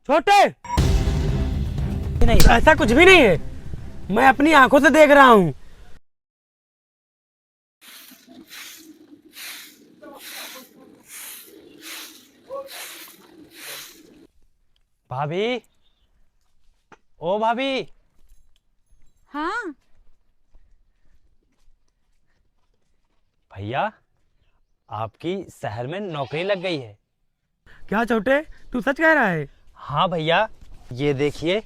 छोटे, नहीं ऐसा कुछ भी नहीं है, मैं अपनी आंखों से देख रहा हूँ। भाभी, ओ भाभी। हाँ। भैया, आपकी शहर में नौकरी लग गई है। क्या छोटे, तू सच कह रहा है? हाँ भैया, ये देखिए।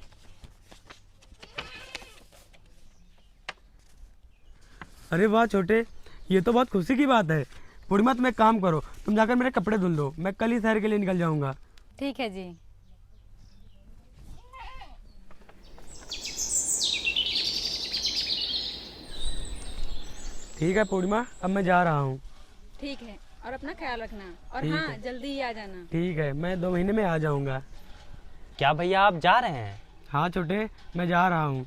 अरे वाह छोटे, ये तो बहुत खुशी की बात है। पूर्णिमा तुम एक काम करो, तुम जाकर मेरे कपड़े धुल दो, मैं कल ही शहर के लिए निकल जाऊंगा। ठीक है जी। ठीक है पूर्णिमा, अब मैं जा रहा हूँ। ठीक है, और अपना ख्याल रखना। और ठीक हाँ, है। जल्दी ही आ जाना। ठीक है, मैं 2 महीने में आ जाऊंगा। क्या भैया, आप जा रहे हैं? हाँ छोटे, मैं जा रहा हूँ।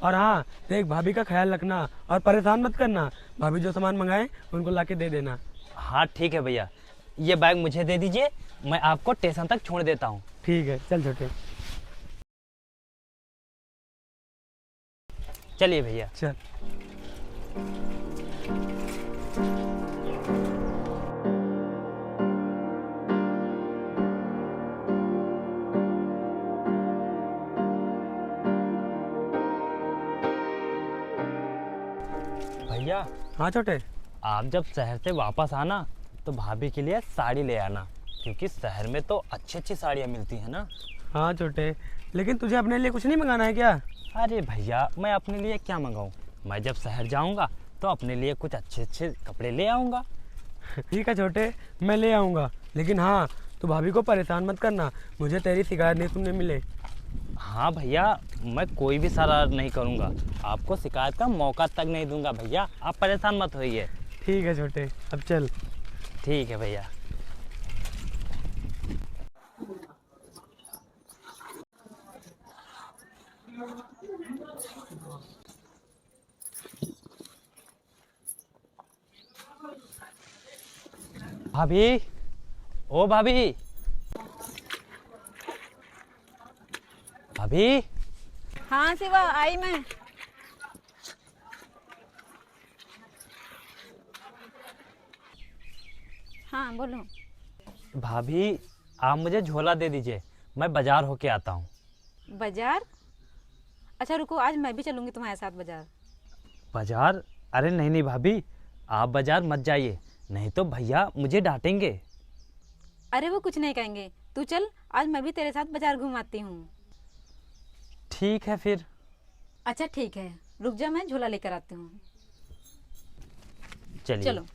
और हाँ देख, भाभी का ख्याल रखना और परेशान मत करना। भाभी जो सामान मंगाए उनको लाके दे देना। हाँ ठीक है भैया, ये बैग मुझे दे दीजिए, मैं आपको स्टेशन तक छोड़ देता हूँ। ठीक है, चल छोटे। चलिए भैया। चल। भैया, हाँ छोटे। आप जब शहर से वापस आना तो भाभी के लिए साड़ी ले आना, क्योंकि शहर में तो अच्छी अच्छी साड़ियाँ मिलती हैं ना। हाँ छोटे, लेकिन तुझे अपने लिए कुछ नहीं मंगाना है क्या? अरे भैया, मैं अपने लिए क्या मंगाऊँ? मैं जब शहर जाऊँगा तो अपने लिए कुछ अच्छे अच्छे कपड़े ले आऊँगा। ठीक है छोटे, मैं ले आऊँगा, लेकिन हाँ तू भाभी को परेशान मत करना, मुझे तेरी शिकायत नहीं सुनने मिले। हाँ भैया, मैं कोई भी शरारत नहीं करूँगा, आपको शिकायत का मौका तक नहीं दूंगा भैया, आप परेशान मत होइए। ठीक है छोटे, अब चल। ठीक है भैया। भाभी, ओ भाभी, भाभी। हाँ शिवा, आई मैं। हाँ बोलो। भाभी, आप मुझे झोला दे दीजिए, मैं बाजार होके आता हूँ। बाजार? अच्छा रुको, आज मैं भी चलूंगी तुम्हारे साथ बाजार। बाजार? अरे नहीं नहीं भाभी, आप बाजार मत जाइए, नहीं तो भैया मुझे डांटेंगे। अरे वो कुछ नहीं कहेंगे, तू चल, आज मैं भी तेरे साथ बाजार घुमाती हूँ। ठीक है फिर। अच्छा ठीक है, रुक जा, मैं झोला लेकर आती हूँ। चलिए। चलो।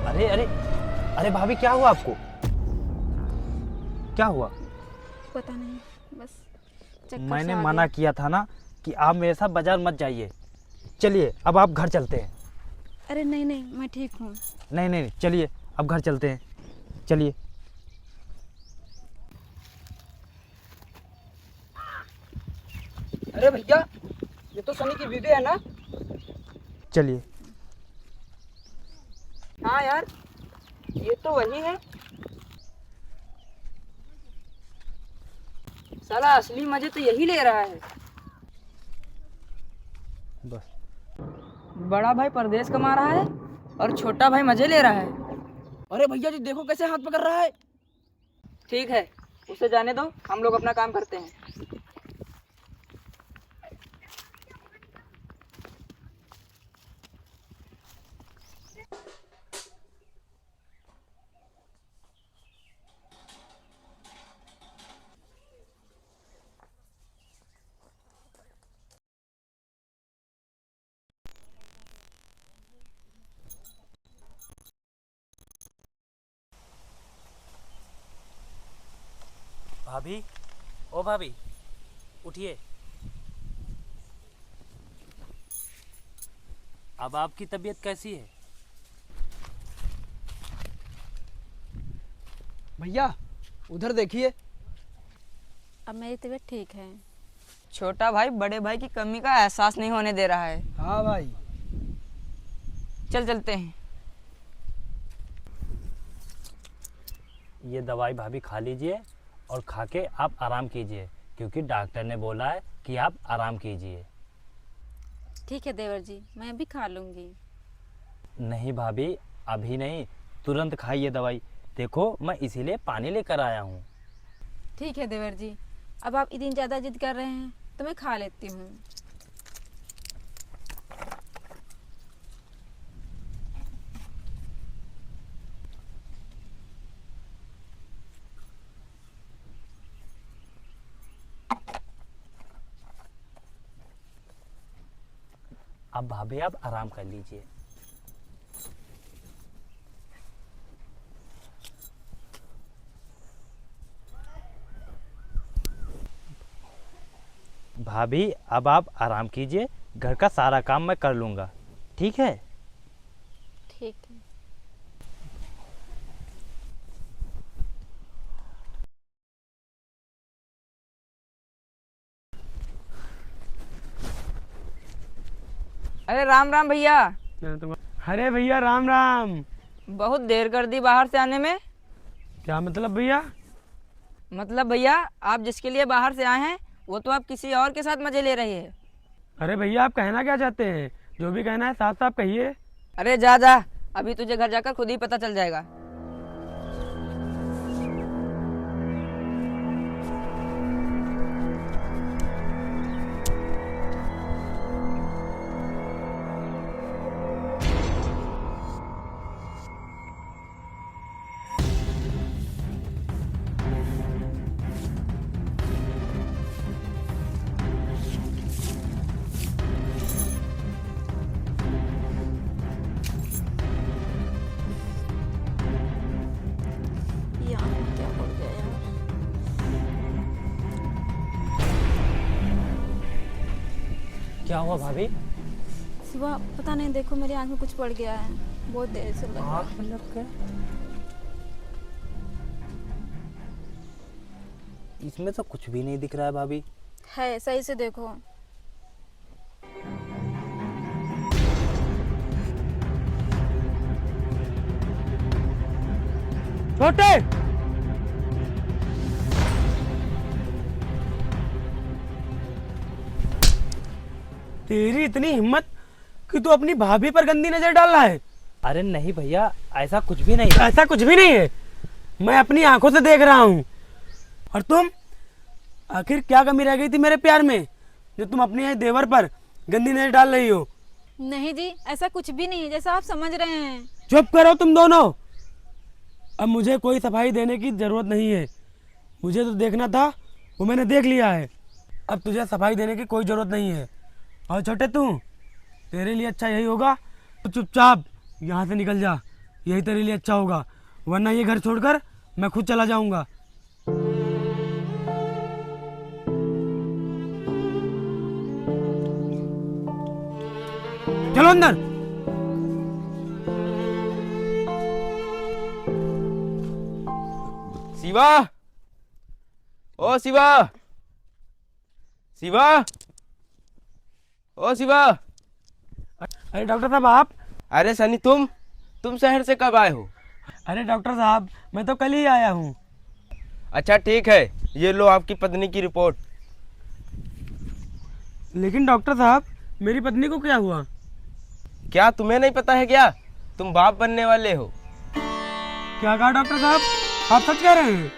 अरे अरे अरे भाभी, क्या हुआ आपको? क्या हुआ? पता नहीं, बस चक्कर मैंने सा आ मना गया। किया था ना कि आप मेरे साथ बाजार मत जाइए। चलिए, अब आप घर चलते हैं। अरे नहीं नहीं, मैं ठीक हूँ। नहीं नहीं, चलिए अब घर चलते हैं, चलिए। अरे भैया, ये तो सनी की बीवी है ना? चलिए। हाँ यार, ये तो वही है। साला असली मजे तो यही ले रहा है। बस। बड़ा भाई परदेश कमा रहा है और छोटा भाई मजे ले रहा है। अरे भैया जी देखो कैसे हाथ पकड़ रहा है। ठीक है, उसे जाने दो, हम लोग अपना काम करते हैं। भाभी, ओ भाभी, उठिए। अब आपकी तबीयत कैसी है? भैया उधर देखिए। अब मेरी तबीयत ठीक है। छोटा भाई बड़े भाई की कमी का एहसास नहीं होने दे रहा है। हाँ भाई। चल चलते हैं। ये दवाई भाभी खा लीजिए और खा के आप आराम कीजिए, क्योंकि डॉक्टर ने बोला है कि आप आराम कीजिए। ठीक है देवर जी, मैं अभी खा लूँगी। नहीं भाभी, अभी नहीं, तुरंत खाइए दवाई। देखो मैं इसीलिए पानी लेकर आया हूँ। ठीक है देवर जी, अब आप इतनी ज़्यादा जिद कर रहे हैं तो मैं खा लेती हूँ। अब भाभी आप आराम कर लीजिए। भाभी अब आप आराम कीजिए, घर का सारा काम मैं कर लूँगा, ठीक है? ठीक है। अरे राम राम भैया। अरे भैया राम राम। बहुत देर कर दी बाहर से आने में। क्या मतलब भैया? मतलब भैया आप जिसके लिए बाहर से आए हैं वो तो आप किसी और के साथ मजे ले रहे हैं। अरे भैया आप कहना क्या चाहते हैं? जो भी कहना है साफ साफ कहिए। अरे जा जा, अभी तुझे घर जाकर खुद ही पता चल जाएगा। यहाँ क्या पड़ गया यार? क्या हुआ भाभी? सुबह पता नहीं, देखो मेरी आँख में कुछ पड़ गया है, बहुत देर से लग रहा है। आँख में लग गया? इसमें तो कुछ भी नहीं दिख रहा है भाभी। है, सही से देखो। छोटे, तेरी इतनी हिम्मत कि तू अपनी भाभी पर गंदी नजर डाल रहा है? अरे नहीं भैया, ऐसा कुछ भी नहीं है। ऐसा कुछ भी नहीं है, मैं अपनी आंखों से देख रहा हूँ। और तुम, आखिर क्या कमी रह गई थी मेरे प्यार में जो तुम अपने देवर पर गंदी नजर डाल रही हो? नहीं जी, ऐसा कुछ भी नहीं है जैसा आप समझ रहे हैं। चुप करो तुम दोनों। अब मुझे कोई सफाई देने की जरूरत नहीं है। मुझे तो देखना था वो मैंने देख लिया है। अब तुझे सफाई देने की कोई जरूरत नहीं है। और छोटे तू, तेरे लिए अच्छा यही होगा तो चुपचाप यहाँ से निकल जा, यही तेरे लिए अच्छा होगा। वरना ये घर छोड़कर मैं खुद चला जाऊंगा। चलो अंदर। शिवा, ओ शिवा, शिवा, ओ शिवा। अरे डॉक्टर साहब आप? अरे सनी, तुम शहर से कब आए हो? अरे डॉक्टर साहब मैं तो कल ही आया हूँ। अच्छा ठीक है, ये लो आपकी पत्नी की रिपोर्ट। लेकिन डॉक्टर साहब मेरी पत्नी को क्या हुआ? क्या तुम्हें नहीं पता है क्या? तुम बाप बनने वाले हो। क्या कहा डॉक्टर साहब, आप सच कह रहे हैं?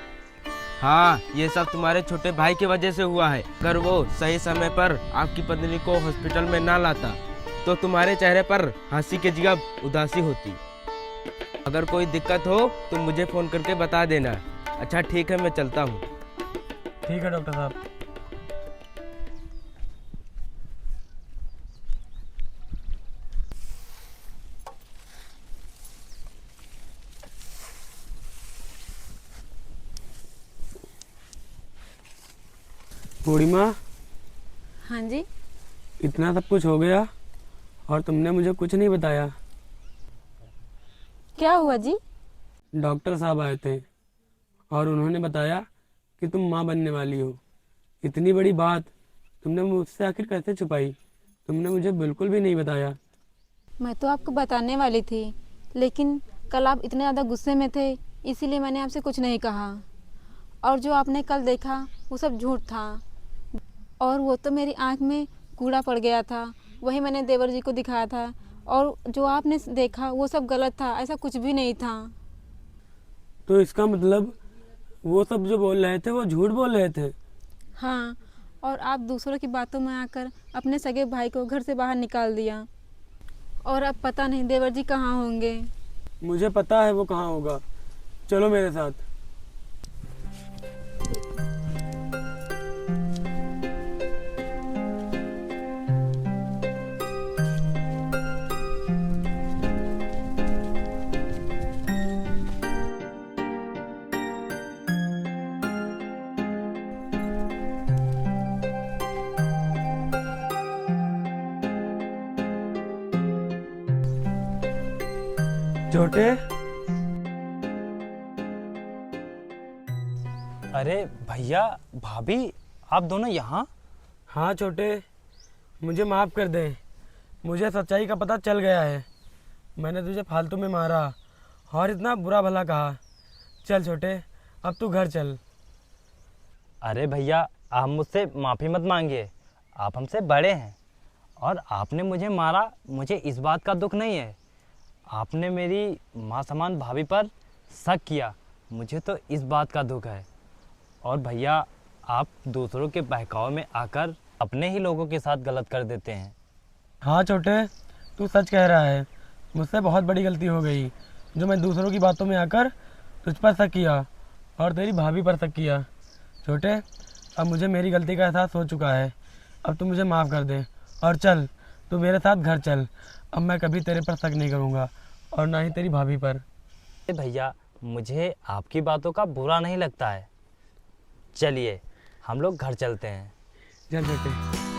हाँ, ये सब तुम्हारे छोटे भाई की वजह से हुआ है। अगर वो सही समय पर आपकी पत्नी को हॉस्पिटल में ना लाता तो तुम्हारे चेहरे पर हंसी के जगह उदासी होती। अगर कोई दिक्कत हो तो मुझे फोन करके बता देना। अच्छा ठीक है, मैं चलता हूँ। ठीक है डॉक्टर साहब। बूढ़ी माँ, हाँ जी। इतना सब कुछ हो गया और तुमने मुझे कुछ नहीं बताया। क्या हुआ जी? डॉक्टर साहब आए थे और उन्होंने बताया कि तुम माँ बनने वाली हो। इतनी बड़ी बात तुमने मुझसे आखिर कैसे छुपाई? तुमने मुझे बिल्कुल भी नहीं बताया। मैं तो आपको बताने वाली थी, लेकिन कल आप इतने ज़्यादा गुस्से में थे, इसीलिए मैंने आपसे कुछ नहीं कहा। और जो आपने कल देखा वो सब झूठ था, और वो तो मेरी आँख में कूड़ा पड़ गया था, वही मैंने देवर जी को दिखाया था। और जो आपने देखा वो सब गलत था, ऐसा कुछ भी नहीं था। तो इसका मतलब वो सब जो बोल रहे थे वो झूठ बोल रहे थे? हाँ, और आप दूसरों की बातों में आकर अपने सगे भाई को घर से बाहर निकाल दिया, और अब पता नहीं देवर जी कहाँ होंगे। मुझे पता है वो कहाँ होगा, चलो मेरे साथ। छोटे, अरे भैया भाभी, आप दोनों यहाँ? हाँ छोटे, मुझे माफ़ कर दे। मुझे सच्चाई का पता चल गया है। मैंने तुझे फालतू में मारा और इतना बुरा भला कहा। चल छोटे, अब तू घर चल। अरे भैया, आप मुझसे माफ़ी मत मांगिए, आप हमसे बड़े हैं। और आपने मुझे मारा, मुझे इस बात का दुख नहीं है। आपने मेरी माँ समान भाभी पर शक किया, मुझे तो इस बात का दुख है। और भैया, आप दूसरों के बहकावे में आकर अपने ही लोगों के साथ गलत कर देते हैं। हाँ छोटे, तू सच कह रहा है। मुझसे बहुत बड़ी गलती हो गई जो मैं दूसरों की बातों में आकर तुझ पर शक किया और तेरी भाभी पर शक किया। छोटे, अब मुझे मेरी गलती का एहसास हो चुका है। अब तू मुझे माफ़ कर दे और चल, तू मेरे साथ घर चल। अब मैं कभी तेरे पर शक नहीं करूँगा और ना ही तेरी भाभी पर। अरे भैया, मुझे आपकी बातों का बुरा नहीं लगता है। चलिए हम लोग घर चलते हैं। चल छोटे।